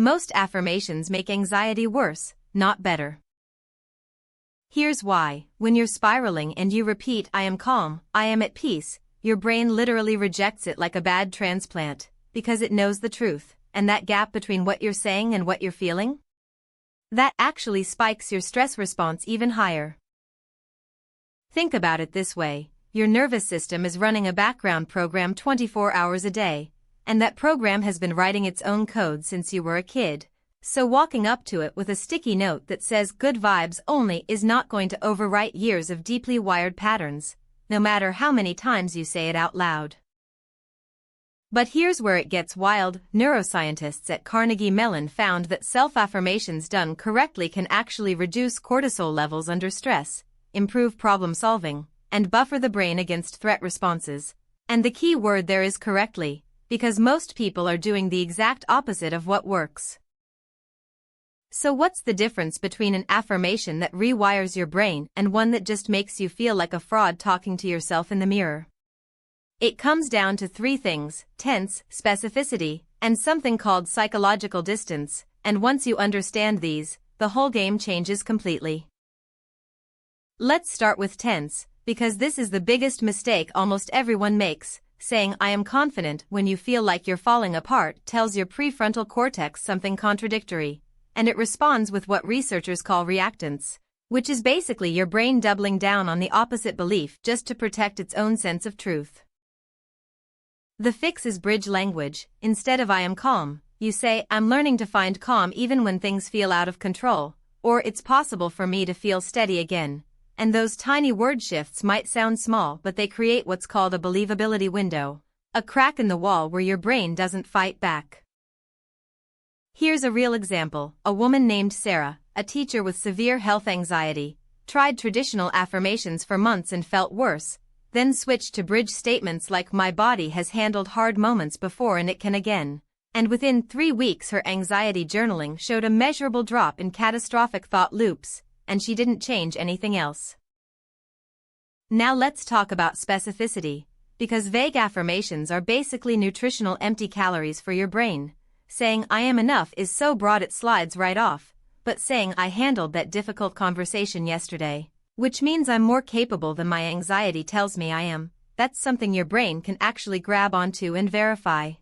Most affirmations make anxiety worse, not better. Here's why. When you're spiraling and you repeat, "I am calm, I am at peace," your brain literally rejects it like a bad transplant, because it knows the truth, and that gap between what you're saying and what you're feeling? That actually spikes your stress response even higher. Think about it this way. Your nervous system is running a background program 24 hours a day, and that program has been writing its own code since you were a kid. So walking up to it with a sticky note that says "good vibes only" is not going to overwrite years of deeply wired patterns, no matter how many times you say it out loud. But here's where it gets wild. Neuroscientists at Carnegie Mellon found that self-affirmations done correctly can actually reduce cortisol levels under stress, improve problem solving, and buffer the brain against threat responses. And the key word there is correctly, because most people are doing the exact opposite of what works. So what's the difference between an affirmation that rewires your brain and one that just makes you feel like a fraud talking to yourself in the mirror? It comes down to three things: tense, specificity, and something called psychological distance, and once you understand these, the whole game changes completely. Let's start with tense, because this is the biggest mistake almost everyone makes. Saying "I am confident" when you feel like you're falling apart tells your prefrontal cortex something contradictory, and it responds with what researchers call reactance, which is basically your brain doubling down on the opposite belief just to protect its own sense of truth. The fix is bridge language. Instead of "I am calm," you say "I'm learning to find calm even when things feel out of control," or "it's possible for me to feel steady again." And those tiny word shifts might sound small, but they create what's called a believability window, a crack in the wall where your brain doesn't fight back. Here's a real example. A woman named Sarah, a teacher with severe health anxiety, tried traditional affirmations for months and felt worse, then switched to bridge statements like "my body has handled hard moments before and it can again." And within 3 weeks her anxiety journaling showed a measurable drop in catastrophic thought loops, and she didn't change anything else. Now let's talk about specificity, because vague affirmations are basically nutritional empty calories for your brain. Saying "I am enough" is so broad it slides right off, but saying "I handled that difficult conversation yesterday," which means I'm more capable than my anxiety tells me I am, that's something your brain can actually grab onto and verify.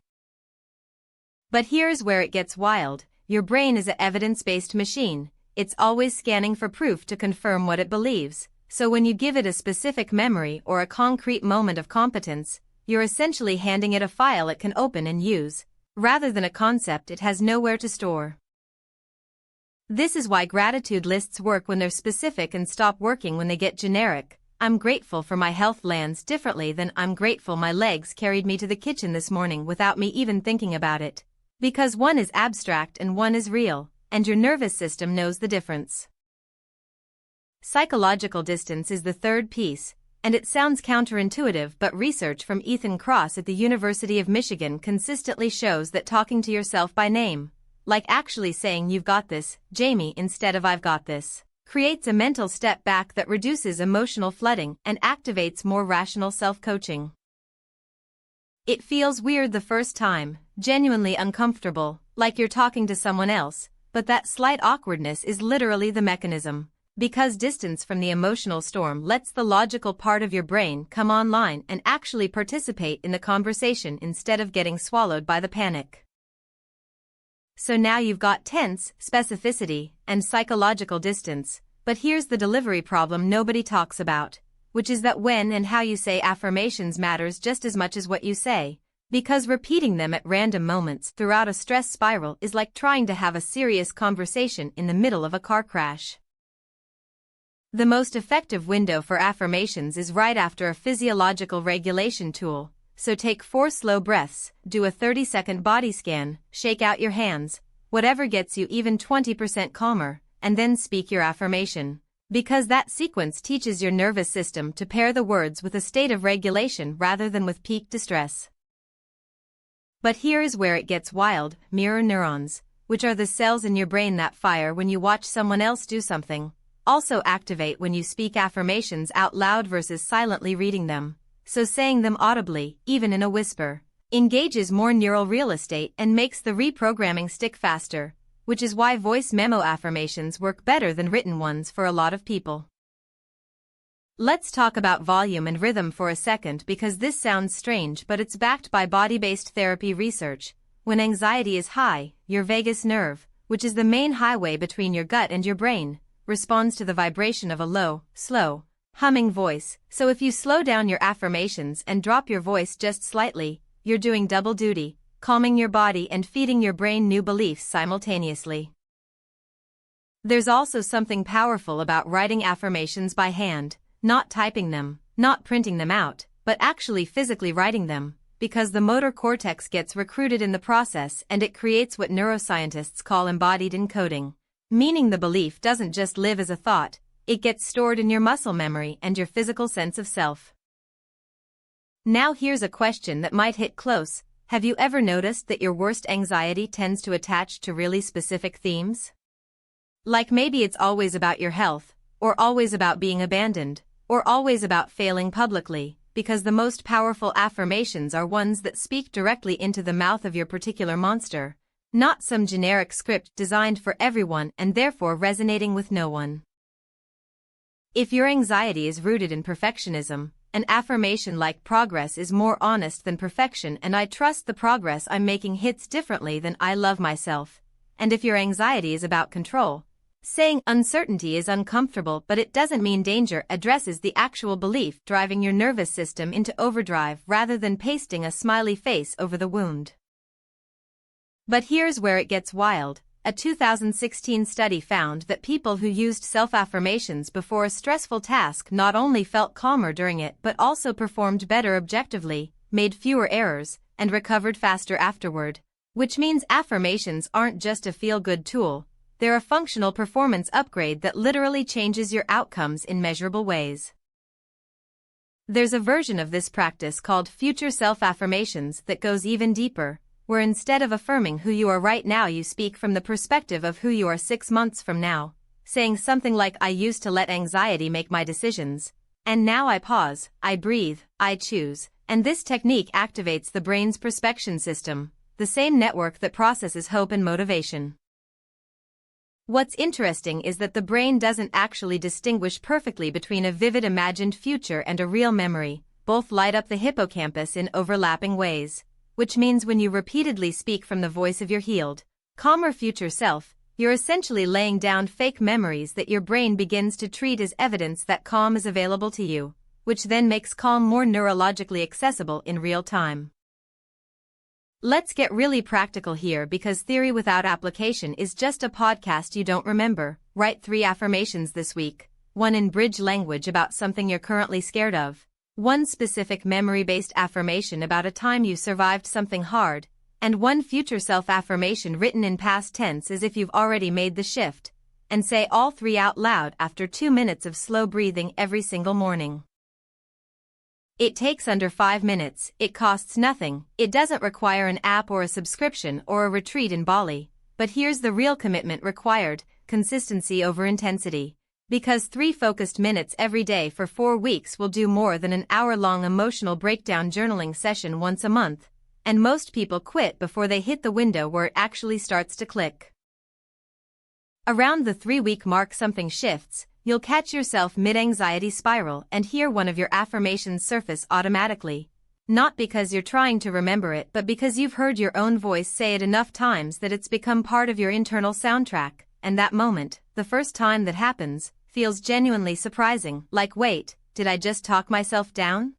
But here's where it gets wild. Your brain is an evidence-based machine. It's always scanning for proof to confirm what it believes, so when you give it a specific memory or a concrete moment of competence, you're essentially handing it a file it can open and use, rather than a concept it has nowhere to store. This is why gratitude lists work when they're specific and stop working when they get generic. "I'm grateful for my health" lands differently than "I'm grateful my legs carried me to the kitchen this morning without me even thinking about it," because one is abstract and one is real, and your nervous system knows the difference. Psychological distance is the third piece, and it sounds counterintuitive, but research from Ethan Kross at the University of Michigan consistently shows that talking to yourself by name, like actually saying "you've got this, Jamie" instead of "I've got this," creates a mental step back that reduces emotional flooding and activates more rational self-coaching. It feels weird the first time, genuinely uncomfortable, like you're talking to someone else, but that slight awkwardness is literally the mechanism, because distance from the emotional storm lets the logical part of your brain come online and actually participate in the conversation instead of getting swallowed by the panic. So now you've got tense, specificity, and psychological distance, but here's the delivery problem nobody talks about, which is that when and how you say affirmations matters just as much as what you say, because repeating them at random moments throughout a stress spiral is like trying to have a serious conversation in the middle of a car crash. The most effective window for affirmations is right after a physiological regulation tool, so take 4 slow breaths, do a 30-second body scan, shake out your hands, whatever gets you even 20% calmer, and then speak your affirmation, because that sequence teaches your nervous system to pair the words with a state of regulation rather than with peak distress. But here is where it gets wild. Mirror neurons, which are the cells in your brain that fire when you watch someone else do something, also activate when you speak affirmations out loud versus silently reading them. So saying them audibly, even in a whisper, engages more neural real estate and makes the reprogramming stick faster, which is why voice memo affirmations work better than written ones for a lot of people. Let's talk about volume and rhythm for a second because this sounds strange but it's backed by body-based therapy research. When anxiety is high, your vagus nerve, which is the main highway between your gut and your brain, responds to the vibration of a low, slow, humming voice. So if you slow down your affirmations and drop your voice just slightly, you're doing double duty, calming your body and feeding your brain new beliefs simultaneously. There's also something powerful about writing affirmations by hand, not typing them, not printing them out, but actually physically writing them, because the motor cortex gets recruited in the process and it creates what neuroscientists call embodied encoding, meaning the belief doesn't just live as a thought, it gets stored in your muscle memory and your physical sense of self. Now here's a question that might hit close. Have you ever noticed that your worst anxiety tends to attach to really specific themes? Like maybe it's always about your health, or always about being abandoned, or always about failing publicly, because the most powerful affirmations are ones that speak directly into the mouth of your particular monster, not some generic script designed for everyone and therefore resonating with no one. If your anxiety is rooted in perfectionism, an affirmation like progress is more honest than perfection and I trust the progress I'm making hits differently than I love myself. And if your anxiety is about control, saying uncertainty is uncomfortable but it doesn't mean danger addresses the actual belief driving your nervous system into overdrive rather than pasting a smiley face over the wound. But here's where it gets wild. A 2016 study found that people who used self-affirmations before a stressful task not only felt calmer during it but also performed better objectively, made fewer errors, and recovered faster afterward. Which means affirmations aren't just a feel-good tool, they're a functional performance upgrade that literally changes your outcomes in measurable ways. There's a version of this practice called future self-affirmations that goes even deeper, where instead of affirming who you are right now you speak from the perspective of who you are 6 months from now, saying something like I used to let anxiety make my decisions, and now I pause, I breathe, I choose, and this technique activates the brain's perspection system, the same network that processes hope and motivation. What's interesting is that the brain doesn't actually distinguish perfectly between a vivid imagined future and a real memory, both light up the hippocampus in overlapping ways. Which means when you repeatedly speak from the voice of your healed, calmer future self, you're essentially laying down fake memories that your brain begins to treat as evidence that calm is available to you, which then makes calm more neurologically accessible in real time. Let's get really practical here because theory without application is just a podcast you don't remember. Write 3 affirmations this week, 1 in bridge language about something you're currently scared of, 1 specific memory-based affirmation about a time you survived something hard, and 1 future self-affirmation written in past tense as if you've already made the shift, and say all 3 out loud after 2 minutes of slow breathing every single morning. It takes under 5 minutes, it costs nothing, it doesn't require an app or a subscription or a retreat in Bali, but here's the real commitment required, consistency over intensity. Because 3 focused minutes every day for 4 weeks will do more than an hour-long emotional breakdown journaling session once a month, and most people quit before they hit the window where it actually starts to click. Around the 3-week mark something shifts, you'll catch yourself mid-anxiety spiral and hear one of your affirmations surface automatically, not because you're trying to remember it but because you've heard your own voice say it enough times that it's become part of your internal soundtrack, and that moment, the first time that happens, feels genuinely surprising, like wait, did I just talk myself down?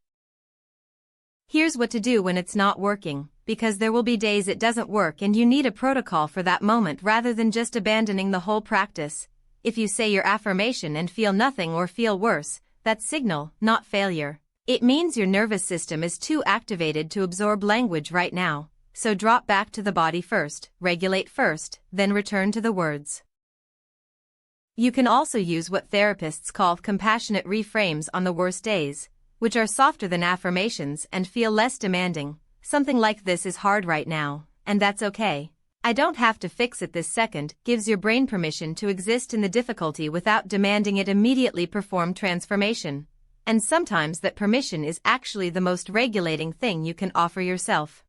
Here's what to do when it's not working, because there will be days it doesn't work and you need a protocol for that moment rather than just abandoning the whole practice. If you say your affirmation and feel nothing or feel worse, that's signal, not failure. It means your nervous system is too activated to absorb language right now, so drop back to the body first, regulate first, then return to the words. You can also use what therapists call compassionate reframes on the worst days, which are softer than affirmations and feel less demanding. Something like this is hard right now, and that's okay. I don't have to fix it this second gives your brain permission to exist in the difficulty without demanding it immediately perform transformation. And sometimes that permission is actually the most regulating thing you can offer yourself.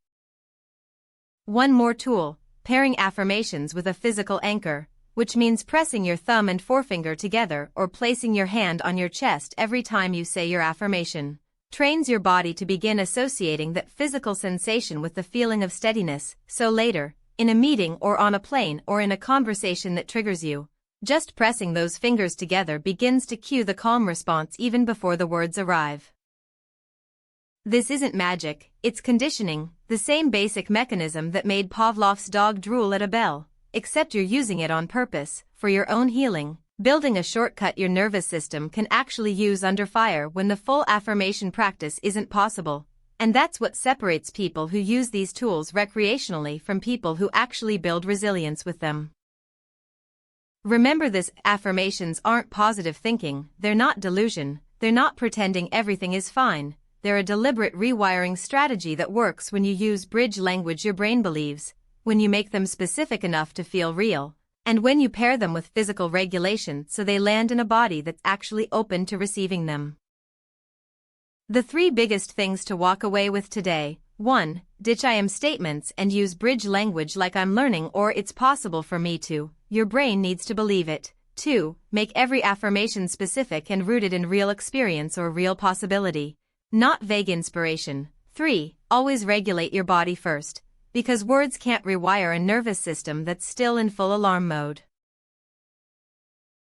One more tool, pairing affirmations with a physical anchor, which means pressing your thumb and forefinger together or placing your hand on your chest every time you say your affirmation, trains your body to begin associating that physical sensation with the feeling of steadiness, so later, in a meeting or on a plane or in a conversation that triggers you, just pressing those fingers together begins to cue the calm response even before the words arrive. This isn't magic, it's conditioning, the same basic mechanism that made Pavlov's dog drool at a bell, except you're using it on purpose, for your own healing, building a shortcut your nervous system can actually use under fire when the full affirmation practice isn't possible, and that's what separates people who use these tools recreationally from people who actually build resilience with them. Remember this, affirmations aren't positive thinking, they're not delusion, they're not pretending everything is fine, they're a deliberate rewiring strategy that works when you use bridge language your brain believes, when you make them specific enough to feel real, and when you pair them with physical regulation so they land in a body that's actually open to receiving them. The 3 biggest things to walk away with today: 1. Ditch I am statements and use bridge language like I'm learning or it's possible for me to. Your brain needs to believe it. 2. Make every affirmation specific and rooted in real experience or real possibility, not vague inspiration. 3. Always regulate your body first, because words can't rewire a nervous system that's still in full alarm mode.